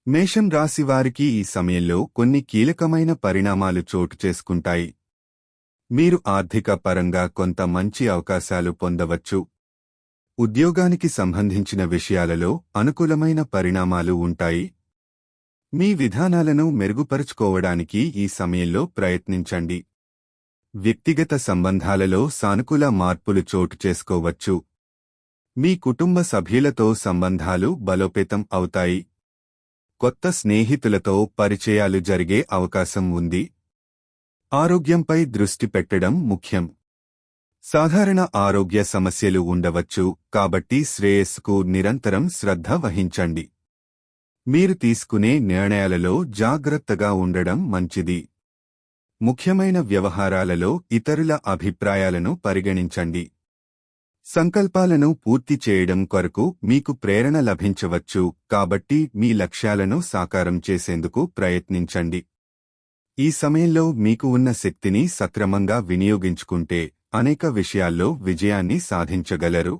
మేషం రాశివారికి ఈ సమయంలో కొన్ని కీలకమైన పరిణామాలు చోటు చేసుకుంటాయి. మీరు ఆర్థిక పరంగా కొంత మంచి అవకాశాలు పొందవచ్చు. ఉద్యోగానికి సంబంధించిన విషయాలలో అనుకూలమైన పరిణామాలు ఉంటాయి. మీ విధానాలను మెరుగుపరుచుకోవడానికి ఈ సమయంలో ప్రయత్నించండి. వ్యక్తిగత సంబంధాలలో సానుకూల మార్పులు చోటు చేసుకోవచ్చు. మీ కుటుంబ సభ్యులతో సంబంధాలు బలోపేతం అవుతాయి. కొత్త స్నేహితులతో పరిచయాలు జరిగే అవకాశం ఉంది. ఆరోగ్యంపై దృష్టి పెట్టడం ముఖ్యం. సాధారణ ఆరోగ్య సమస్యలు ఉండవచ్చు, కాబట్టి శ్రేయస్సుకు నిరంతరం శ్రద్ధ వహించండి. మీరు తీసుకునే నిర్ణయాలలో జాగ్రత్తగా ఉండడం మంచిది. ముఖ్యమైన వ్యవహారాలలో ఇతరుల అభిప్రాయాలను పరిగణించండి. సంకల్పాలను పూర్తి చేయడం కొరకు మీకు ప్రేరణ లభించవచ్చు, కాబట్టి మీ లక్ష్యాలను సాకారం చేసేందుకు ప్రయత్నించండి. ఈ సమయంలో మీకు ఉన్న శక్తిని సక్రమంగా వినియోగించుకుంటే అనేక విషయాల్లో విజయాన్ని సాధించగలరు.